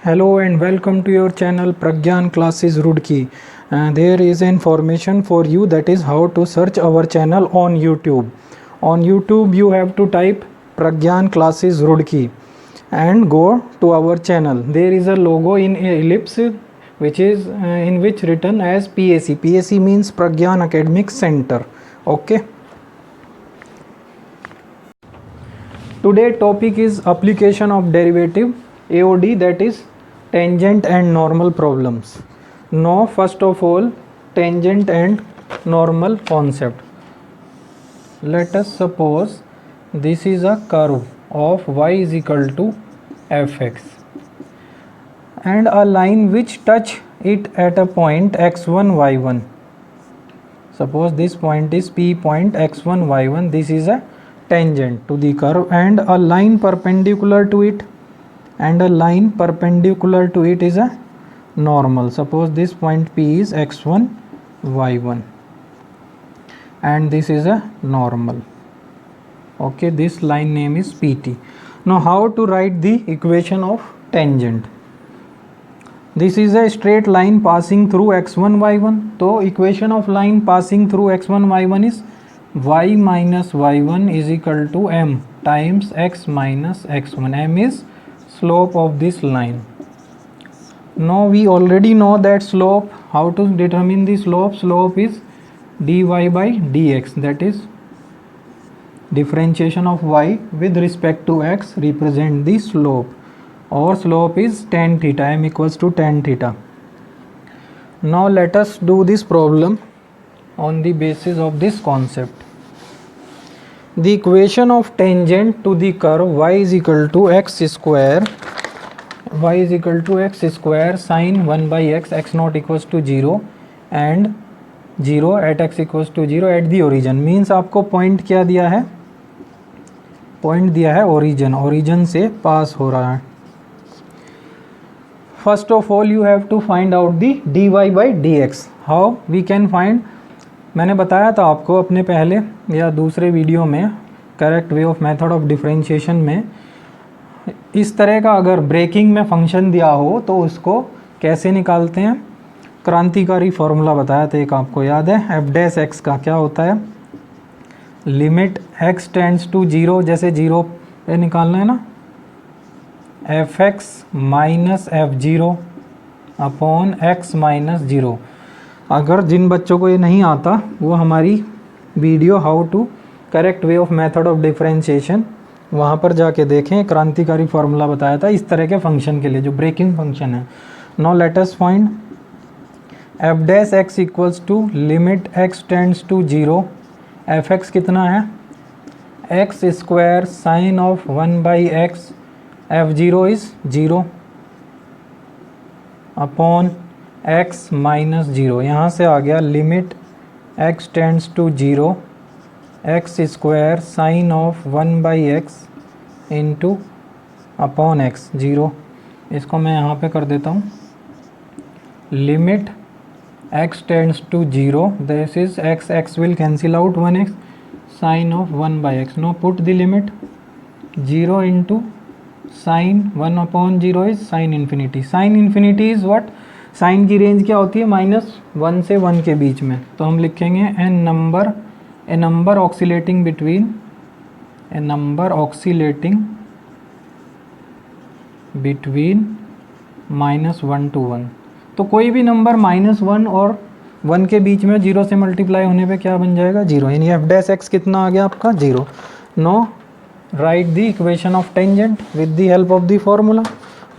Hello and welcome to your channel Pragyan Classes Roorkee. There is information for you, that is how to search our channel on YouTube. On YouTube you have to type Pragyan Classes Roorkee and go to our channel. There is a logo in ellipse which is in which written as PAC. PAC means Pragyan Academic Center. Okay. Today topic is application of derivative AOD, that is tangent and normal problems. Now first of all, tangent and normal concept. Let us suppose this is a curve of y is equal to fx and a line which touch it at a point x1 y1. Suppose this point is P point x1 y1. This is a tangent to the curve and a line perpendicular to it, and a line perpendicular to it is a normal. Suppose this point P is x1 y1 and this is a normal. Okay, this line name is PT. Now how to write the equation of tangent? This is a straight line passing through x1 y1. So equation of line passing through x1 y1 is y minus y1 is equal to m times x minus x1. M is slope of this line. Now we already know that slope. How to determine the slope? Slope is dy by dx, that is differentiation of y with respect to x represent the slope, or slope is tan theta. M equals to tan theta. Now let us do this problem on the basis of this concept. The equation of tangent to the curve y is equal to x square sin 1 by x naught equals to 0 and 0 at x equals to 0 at the origin. Means आपको point क्या दिया है? Point दिया है origin, origin से pass हो रहा है. First of all you have to find out the dy by dx. How we can find? मैंने बताया था आपको अपने पहले या दूसरे वीडियो में correct way of method of differentiation में. इस तरह का अगर ब्रेकिंग में फंक्शन दिया हो तो उसको कैसे निकालते हैं? क्रांतिकारी फॉर्मूला बताया था एक, आपको याद है? एफ डैश एक्स का क्या होता है? लिमिट एक्स टेंड्स टू 0, जैसे 0 पे निकालना है ना, F x minus f0 upon x minus 0. अगर जिन बच्चों को ये नहीं आता वो हमारी video how to correct way of method of differentiation वहाँ पर जाके देखें. क्रांतिकारी फार्मूला बताया था इस तरह के फंक्शन के लिए जो ब्रेकिंग फंक्शन है. Now let us find f dash x equals to limit x tends to 0. F x कितना है? X square sine of 1 by x. f0 is 0 upon x minus 0. यहाँ से आ गया limit x tends to 0 x square sine of 1 by x into upon x 0. इसको मैं यहाँ पे कर देता हूँ. Limit x tends to 0, this is x will cancel out 1x sine of 1 by x. Now put the limit 0 into sine 1 upon 0 is sine infinity. Sine infinity is what? Sine की range क्या होती है? -1 से 1 के बीच में. तो हम लिखेंगे ए नंबर ऑक्सीलेटिंग बिटवीन -1 to 1. तो कोई भी नंबर -1 और 1 के बीच में 0 से मल्टीप्लाई होने पे क्या बन जाएगा? 0. यानी एफ डैश एक्स कितना आ गया आपका? 0. Now write the equation of tangent with the help of the formula.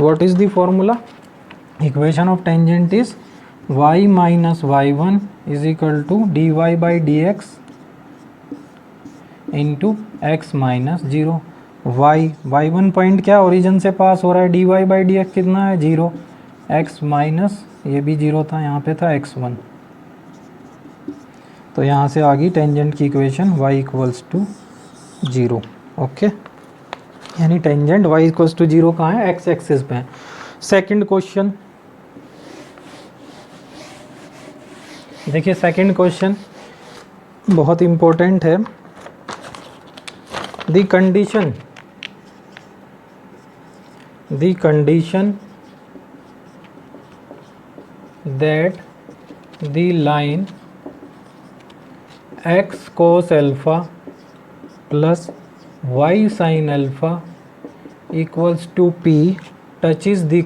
What is the formula? Equation of tangent is y minus y1 is equal to dy by dx into x minus 0. y1 point क्या origin से pass हो रहा है? dy by dx कितना है? 0. x minus ये भी 0 था, यहाँ पे था x1. तो यहाँ से आ गई टेंजेंट की equation y equals to 0. Okay, यानी टेंजेंट y इक्वल्स टू 0 कहाँ है? x एक्सिस पे है. सेकंड क्वेश्चन देखिए. सेकंड क्वेश्चन बहुत इम्पोर्टेंट है. The condition that the line x cos alpha plus y sin alpha equals to p touches the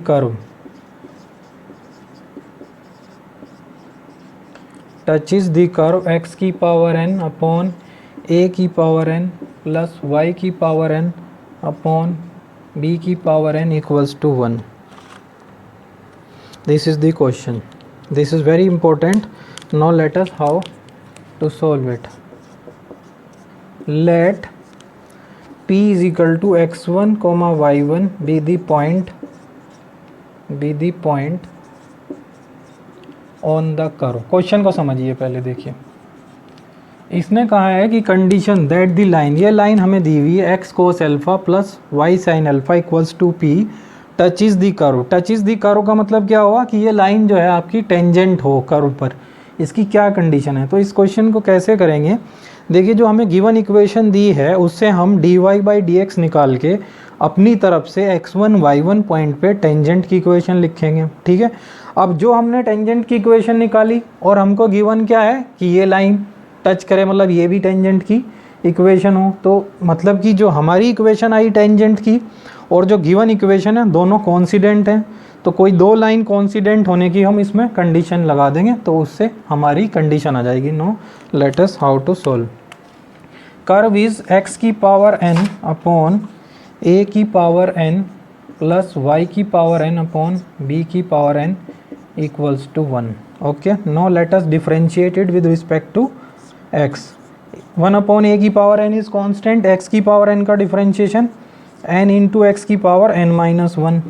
curve x की power n upon a की power n plus y की power n upon b की power n equals to 1. This is the question. This is very important. Now let us how to solve it. Let p is equal to x1 comma y1 be the point on the curve. Question को समझिए पहले. देखिए इसने कहा है कि condition that the line, ये line हमें दी हुई है x cos alpha plus y sine alpha equals to p touches the curve. Touches the curve का मतलब क्या हुआ कि ये लाइन जो है आपकी टेंजेंट हो कर्व पर. इसकी क्या कंडीशन है? तो इस क्वेश्चन को कैसे करेंगे? देखिए जो हमें गिवन इक्वेशन दी है उससे हम dy बाई डी एक्स निकाल के अपनी तरफ से x1 y1 पॉइंट पे टेंजेंट की इक्वेशन लिखेंगे. ठीक है. अब जो हमने टेंजेंट की इक्वेशन निकाली और हमको गिवन क्या है कि ये लाइन टच करे, मतलब ये भी टेंजेंट की इक्वेशन हो, तो मतलब कि जो हमारी इक्वेशन आई टेंजेंट की और जो गिवन इक्वेशन है दोनों कॉन्सिडेंट हैं. तो कोई दो लाइन कॉन्सिडेंट होने की हम इसमें कंडीशन लगा देंगे तो उससे हमारी कंडीशन आ जाएगी. Now let us how to solve. Curve is x की पावर n अपॉन a की पावर n प्लस y की पावर n अपॉन b की power n equals to 1. Okay, now let us differentiate it with respect to x. 1 upon a की power n is constant. x की power n का differentiation n into x की power n minus 1.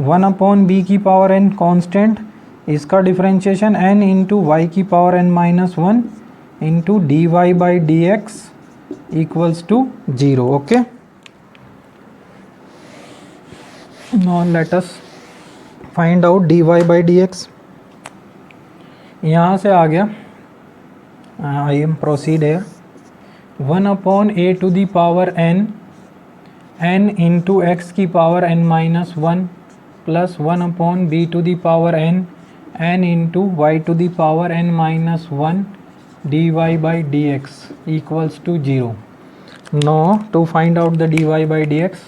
1 upon b की power n constant, इसका differentiation n into y की power n minus 1 into dy by dx equals to 0. Okay, now let us find out dy by D X. यहाँ से आ गया. I am proceed है. 1 upon a to the power n into x की power n minus 1 plus 1 upon b to the power n into Y to the power n minus 1 dy by D X equals to 0. Now to find out the dy by D X,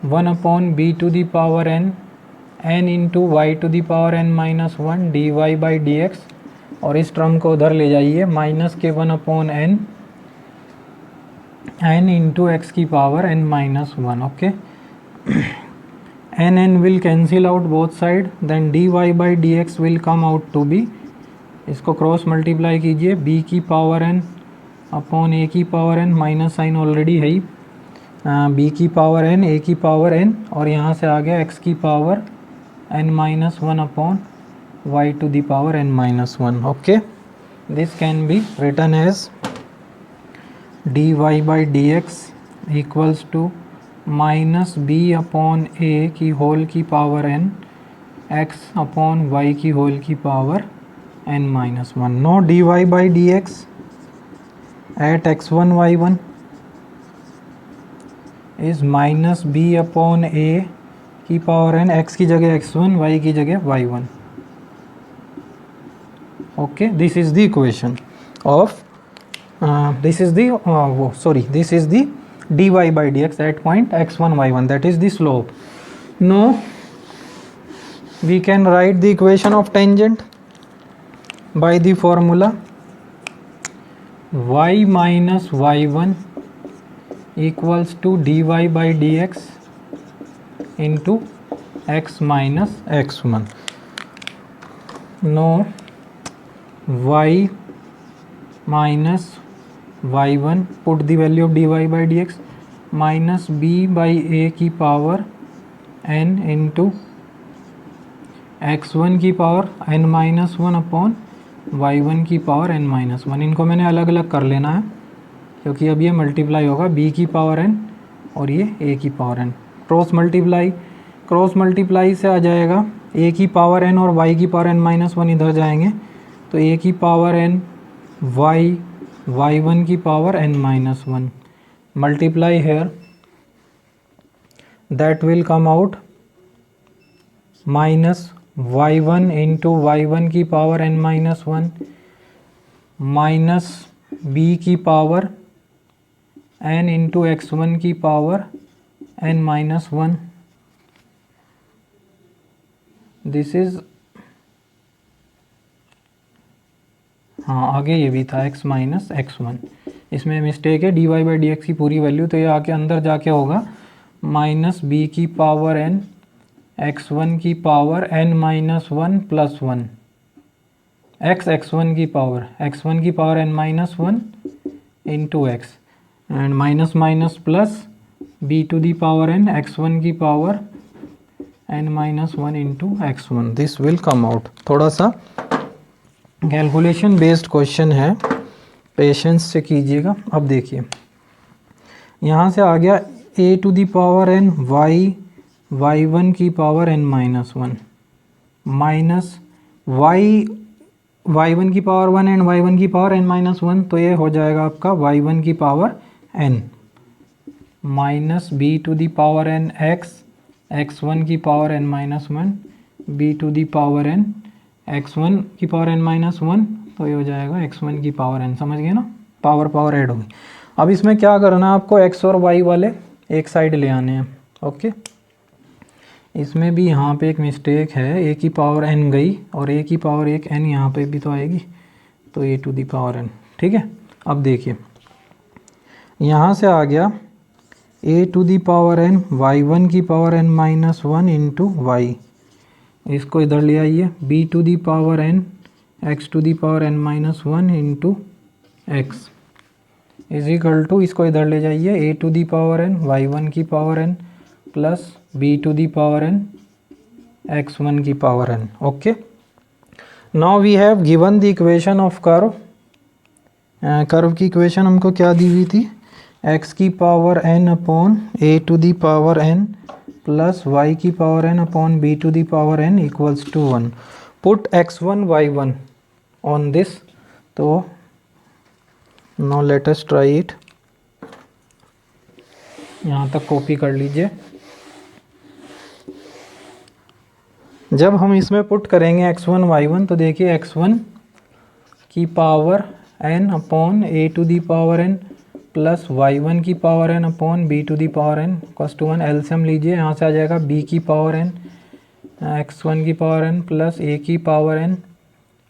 1 upon b to the power n into Y to the power n minus 1 d y by D x, और इस term को उधर ले जाइए minus के 1 upon n into x की power n minus 1. Okay, n will cancel out both side, then d y by D x will come out to be. इसको cross multiply कीजिए, b की पावर n अपॉन a की power n, minus sine already है ही, b की power n a की power n, और यहाँ से आ गया x की power n minus 1 upon y to the power n minus 1. Okay, this can be written as dy by dx equals to minus b upon a की whole की power n x upon y की whole की power n minus 1. Now dy by dx at x1 y1 is minus b upon a की power n, x की जगह x1, y की जगह y1. Okay, this is the equation of this is the this is the dy by dx at point x1 y1, that is the slope. Now we can write the equation of tangent by the formula y minus y1 equals to dy by dx into x minus x1. Now y minus y1, put the value of dy by dx, minus b by a की power n into x1 की power n minus 1 upon y1 की power n minus 1. इनको मैंने अलग अलग कर लेना है क्योंकि अब ये मल्टीप्लाई होगा b की पावर n और ये a की पावर n. क्रॉस मल्टीप्लाई से आ जाएगा a की पावर n और y की पावर n माइनस 1 इधर जाएंगे तो a की पावर n y1 की power n minus 1 multiply here, that will come out minus y1 into y1 की power n minus one minus b की पावर n इंटू x1 की power n minus one. This is, हाँ आगे ये भी था x minus x1, इसमें mistake है, dy बाई डी एक्स की पूरी वैल्यू, तो ये आके अंदर जाके होगा माइनस बी की पावर n x1 की power n minus one plus one x1 की power n minus one into x and minus minus plus b to the power n x1 की power n minus one into x1। This will come out. थोड़ा सा calculation based question है, patience से कीजिएगा। अब देखिए यहाँ से आ गया a to the power n y1 की power n minus one minus y1 की पावर वन एंड y1 की पावर n माइनस वन, तो ये हो जाएगा आपका y1 की power n minus b to the power n x1 की power n minus one b to the power n x1 की पावर n माइनस वन, तो ये हो जाएगा x1 की पावर n। समझ गए ना, पावर ऐड होगी। अब इसमें क्या करना है आपको, x और y वाले एक साइड ले आने हैं। ओके, इसमें भी यहाँ पे एक मिस्टेक है, a की पावर n गई और a की पावर एक n यहाँ पे भी तो आएगी, तो a to the power n। ठीक है, अब देखिए यहाँ से आ गया a to the power n y1 की power n minus one into y, इसको इधर ले आइए b to the power n x to the power n minus one into x is equal to, इसको इधर ले जाइए a to the power n y1 की power n plus b to the power n x1 की power n। Okay, now we have given the equation of curve. Curve की equation हमको क्या दी हुई थी, x की power n upon a to the power n plus y की power n upon b to the power n equals to 1। Put x1 y1 on this, तो now let us try it. यहाँ तक copy कर लीजिए। जब हम इसमें put करेंगे x1 y1, तो देखिए x1 की power n upon a to the power n plus y1 की power n upon b to the power n equals to 1। LCM लीजिए, यहाँ से आ जाएगा b की पावर n x1 की पावर n प्लस a की पावर n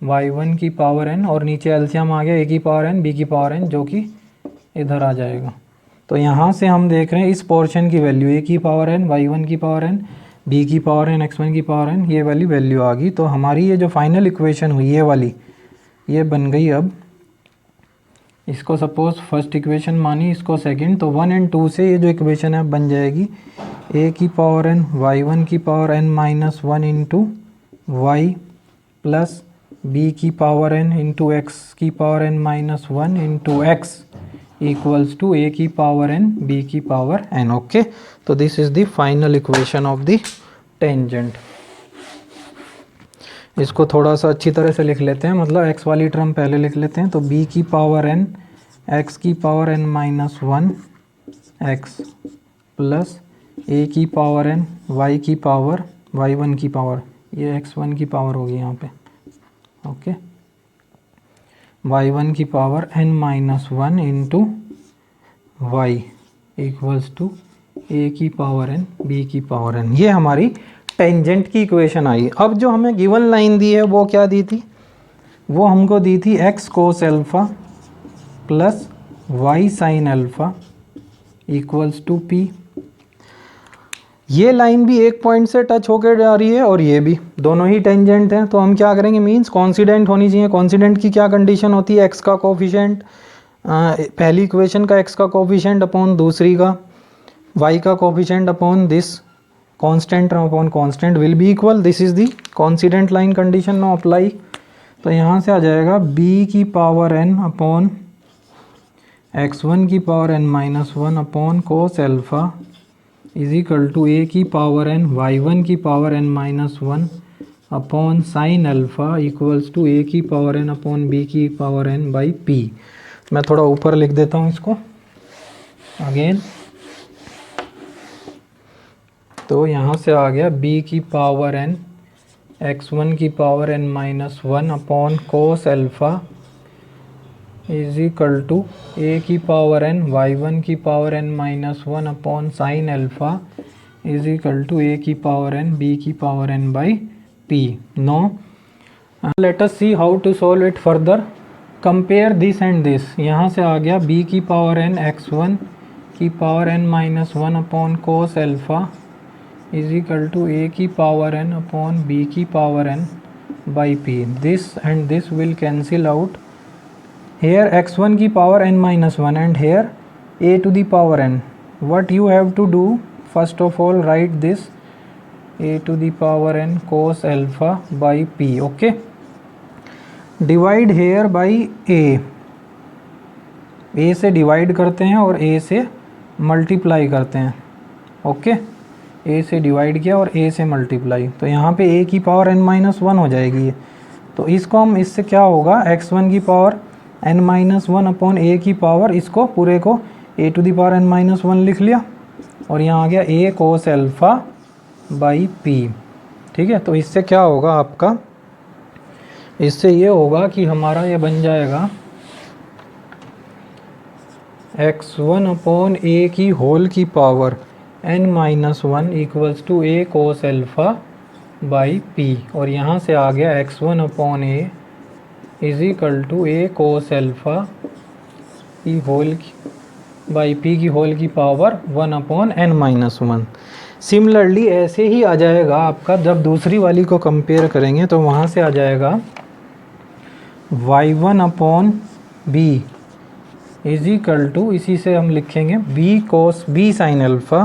y1 की पावर n, और नीचे एलसीएम आ गया a की पावर n b की पावर n, जो कि इधर आ जाएगा। तो यहाँ से हम देख रहे हैं इस पोर्शन की वैल्यू a की पावर n y1 की पावर n b की पावर n x1 की पावर n, ये वाली वैल्यू आ गई। तो हमारी ये जो फाइनल इक्वेशन हुई ये वाली, ये बन गई। अब इसको सपोज फर्स्ट इक्वेशन मानी, इसको सेकंड, तो 1 एंड 2 से ये जो इक्वेशन है बन जाएगी a की पावर n y1 की power n minus one into y plus b की पावर n इंटू एक्स की power n minus one into x equals to a की पावर n b की पावर n। ओके, तो this is the final equation of the tangent. इसको थोड़ा सा अच्छी तरह से लिख लेते हैं, मतलब x वाली टर्म पहले लिख लेते हैं। तो b की पावर n x की power n minus one x plus a की पावर n y की पावर y1 की पावर, ये x1 की पावर होगी यहाँ पे। ओके, y1 की power n minus one into y equals to a की पावर n b की पावर n। ये हमारी टेंजेंट की इक्वेशन आई। अब जो हमें गिवन लाइन दी है वो क्या दी थी, वो हमको दी थी x cos alpha plus y sine alpha equals to p। ये लाइन भी एक पॉइंट से टच होकर जा रही है और ये भी, दोनों ही टेंजेंट हैं। तो हम क्या करेंगे, मींस कॉन्सिडेंट होनी चाहिए। कॉन्सिडेंट की क्या कंडीशन होती है, x का कोफिशिएंट पहली इक्वेशन का x का कोफिशिएंट अपॉन दूसरी का y का coefficient upon this constant upon constant will be equal. This is the coincident line condition, know apply. तो यहाँ से आ जाएगा b की पावर n अपॉन x1 की power n minus one upon cos alpha is equal to a की power n y1 की power n minus one upon sine alpha equals to a की पावर n अपॉन b की power n by p। मैं थोड़ा ऊपर लिख देता हूँ इसको अगेन। तो यहाँ से आ गया b की पावर n x1 की power n minus one upon cos alpha is equal to a की पावर n y1 की power n minus one upon sine alpha is equal to a की पावर n b की power n by p. Now let us see how to solve it further. Compare this and this. यहाँ से आ गया b की power n x1 की power n minus one upon cos alpha is equal to a की power n upon b की power n by p. This and this will cancel out. Here x1 की power n minus one and here a to the power n. what you have to do, first of all write this a to the power n cos alpha by p. okay, divide here by a से divide करते हैं और a से multiply करते हैं. Okay, a से divide किया और a से मल्टीप्लाई, तो यहाँ पे a की पावर n माइनस वन हो जाएगी. तो इसको हम, इससे क्या होगा, x1 की power n minus one upon a की पावर, इसको पूरे को a to the power n minus वन लिख लिया और यहाँ आ गया a cos alpha by p. ठीक है, तो इससे क्या होगा आपका, इससे ये होगा कि हमारा ये बन जाएगा x1 अपॉन a की होल की power n minus one equals to a cos alpha by p. और यहाँ से आ गया x1 upon a is equal to a cos alpha की होल बाई p की होल की power 1 upon n minus one. Similarly ऐसे ही आ जाएगा आपका, जब दूसरी वाली को कंपेयर करेंगे तो वहाँ से आ जाएगा y1 upon b is equal to, इसी से हम लिखेंगे b cos b sine alpha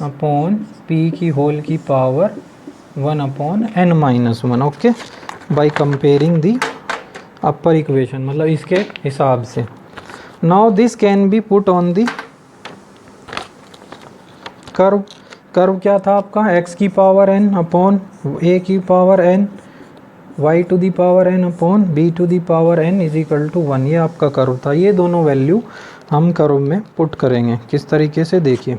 upon p की होल की power 1 upon n minus one. Okay, by comparing the upper equation, मतलब इसके हिसाब से. Now this can be put on the curve. Curve क्या था आपका, x की पावर n अपॉन a की power n y to the power n upon b to the power n is equal to one. ये आपका curve था. ये दोनों वैल्यू हम कर्व में पुट करेंगे. किस तरीके से, देखिए,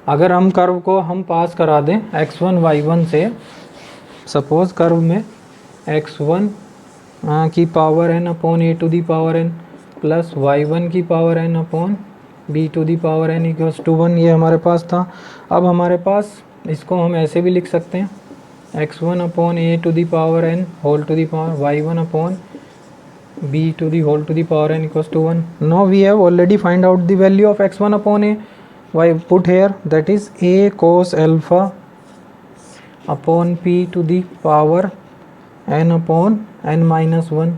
अगर हम कर्व को हम पास करा दें x1 y1 से, सपोज कर्व में x1 की power n upon a to the power n plus y1 की power n upon b to the power n equals to one, ये हमारे पास था. अब हमारे पास, इसको हम ऐसे भी लिख सकते हैं x1 upon a to the power n whole to the power y1 upon b to the whole to the power n equals to 1. Now we have already find out the value of x1 upon a. Why put here, that is a cos alpha upon p to the power n upon n minus 1.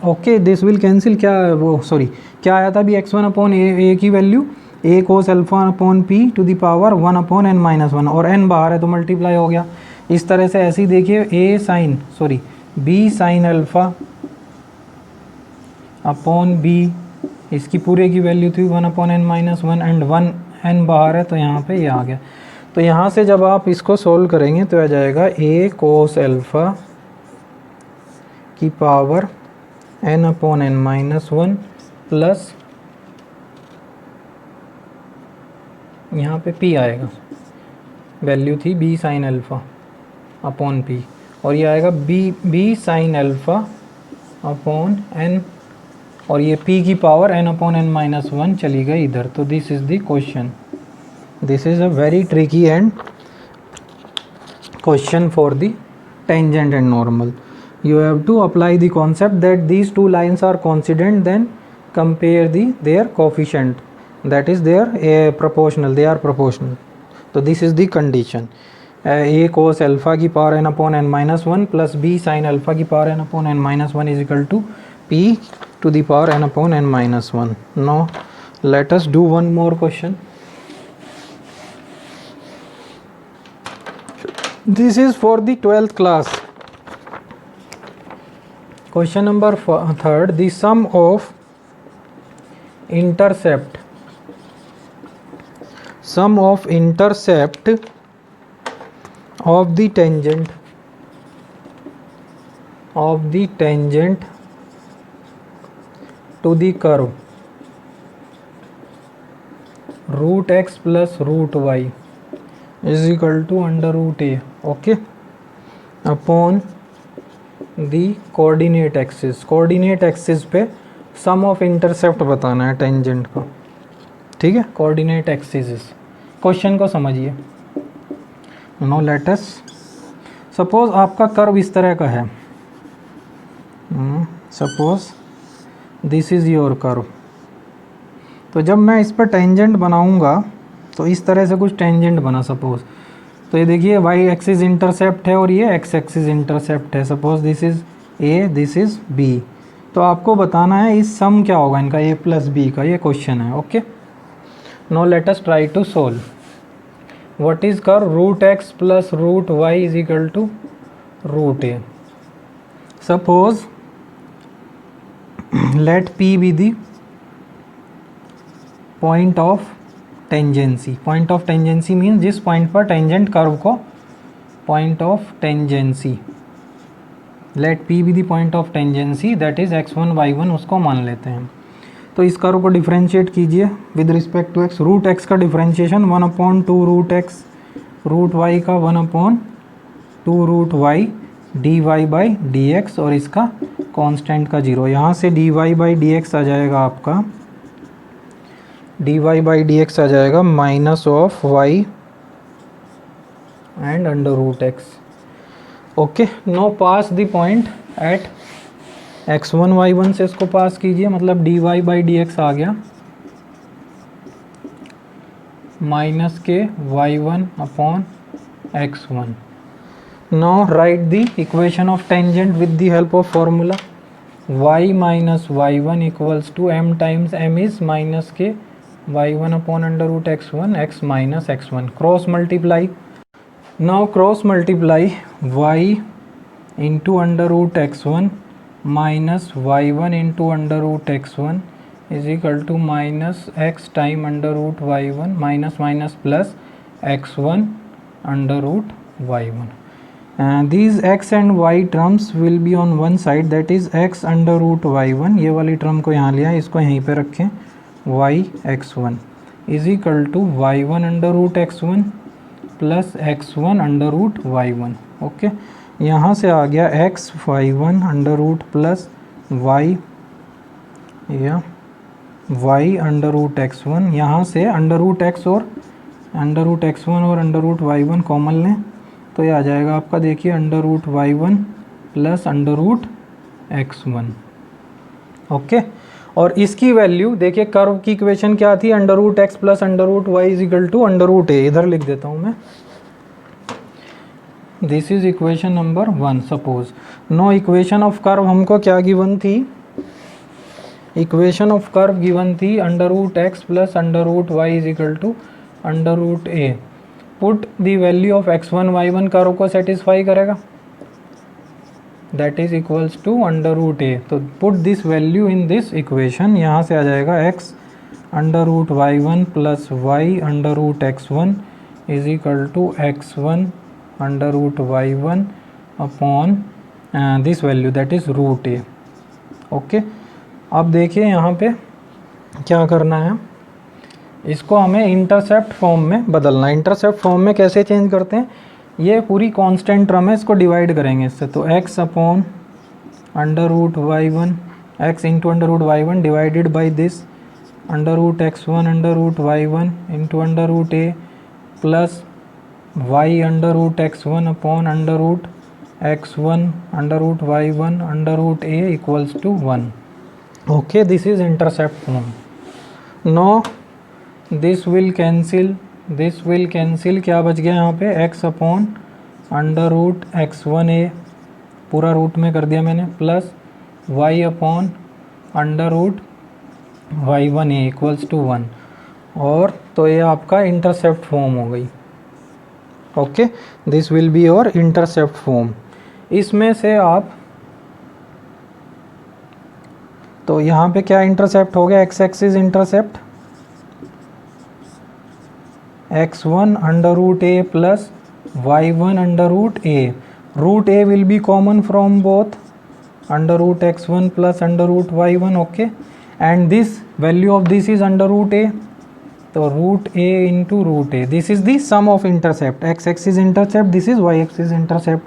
Okay, this will cancel. क्या वो, sorry, क्या आया था अभी, x1 upon a की value a cos alpha upon p to the power 1 upon n minus one, और n बाहर है तो मल्टीप्लाई हो गया. इस तरह से ऐसे ही देखिए a sine, sorry, b sine alpha upon b, इसकी पूरे की वैल्यू थी 1 upon n minus one and 1 n बाहर है तो यहाँ पे ये आ गया. तो यहाँ से जब आप इसको सोल्व करेंगे तो आ जाएगा a कोस अल्फ़ा की power n upon n minus one plus यहाँ पे p आएगा, वैल्यू थी b sine alpha upon p, और ये आएगा b sine alpha upon n, और ये p की power n upon n minus one चली गई इधर. तो this is the question. This is a very tricky and question for the tangent and normal. You have to apply the concept that these two lines are coincident, then compare their coefficient, that is their proportional, they are proportional. So this is the condition. A cos alpha की power n upon n minus one plus b sin alpha की power n upon n minus one is equal to p to the power n upon n minus one. Now let us do one more question. This is for the 12th class. Question number third, the sum of intercept of the tangent to the curve root x plus root y is equal to under root A, okay, upon the coordinate axis. Coordinate axis पे sum of intercept बताना है tangent का, ठीक है। Coordinate axis, question को समझिए। No let us suppose आपका curve इस तरह का है, suppose this is your curve. तो जब मैं इस पर टेंजेंट बनाऊंगा तो इस तरह से कुछ टेंजेंट बना सपोज। तो ये देखिए वाई एक्सिस इंटरसेप्ट है और ये एक्स एक्सिस इंटरसेप्ट है। Suppose this is a, this is b. तो आपको बताना है इस सम क्या होगा इनका, ए प्लस बी का, ये क्वेश्चन है, okay. No let us try to solve. What is curve root x plus root y is equal to root a. Suppose let P be the point of tangency. Point of tangency means जिस point पर tangent curve को point of tangency, let P be the point of tangency that is x1 y1, उसको मान लेते हैं। तो इस curve को डिफ्रेंशिएट कीजिए with respect to x। Root x का differentiation 1/2 root x, root y का 1/2 root y dy by D x, और इसका कांस्टेंट का 0। यहाँ से dy बाई डी एक्स आ जाएगा आपका, dy बाई डी एक्स आ जाएगा minus of y and under root x, okay. No pass the point at x1 y1 से इसको पास कीजिए, मतलब dy बाई डी एक्स आ गया माइनस के y1 upon x1। Now write the equation of tangent with the help of formula y minus y1 equals to m times m is minus k y1 upon under root x1 x minus x1. Cross multiply. Now cross multiply y into under root x1 minus y1 into under root x1 is equal to minus x time under root y1 minus minus plus x1 under root y1. These x and y terms will be on one side, that is x under root y1। ये वाली term को यहाँ लिया, इसको यहीं पे रखें, y x1 is equal to y1 under root x1 plus x1 under root y1, okay. यहाँ से आ गया x y1 under root plus y या y अंडर रूट x1। यहाँ से अंडर रूट x और अंडर रूट x1 और under root y1 common लें तो ये आ जाएगा आपका, देखिए, under root y1 plus under root x1, okay. और इसकी वैल्यू देखिए, कर्व की इक्वेशन क्या थी, under root x plus under root y is equal to under root A. इधर लिख देता हूँ मैं, this is equation number 1। Suppose now equation of curve हमको क्या गिवन थी, इक्वेशन ऑफ कर्व गिवन थी under root x plus under root y is equal to under root A. Put the value of x1 y1 curve को satisfy करेगा, that is equals to under root A. तो put this value in this equation, यहाँ से आ जाएगा x under root y1 plus y under root x1 is equal to x1 under root y1 upon this value that is root A, okay. अब देखिए यहाँ पे क्या करना है, इसको हमें इंटरसेप्ट फॉर्म में बदलना है। इंटरसेप्ट फॉर्म में कैसे चेंज करते हैं, ये पूरी कांस्टेंट टर्म है, इसको डिवाइड करेंगे इससे। तो x upon under root y1, x into under root y1 divided by this under root x1 under root y1 into under root a plus y under root x1 upon under root x1 under root y1 under root a equals to 1, okay. This is intercept form. No this will cancel, this will cancel, क्या बच गया यहाँ पे, x upon under root x1a, पूरा root में कर दिया मैंने, plus y upon under root y1a equals to 1। और तो ये आपका इंटरसेप्ट फॉर्म हो गई, okay. This will be your intercept form. इसमें से आप, तो यहाँ पे क्या इंटरसेप्ट हो गया, x axis intercept x1 under root a plus y1 under root a. Root a will be common from both under root x1 plus under root y1, okay. And this value of this is under root a, तो root A into root A, this is the sum of intercept, X axis intercept, this is Y axis intercept,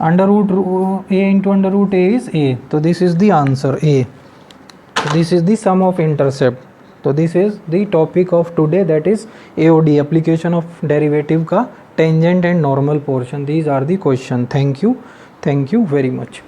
under root A into under root A is A, तो this is the answer A. This is the sum of intercept. So this is the topic of today, that is AOD, application of derivative का tangent and normal portion. These are the question. Thank you very much.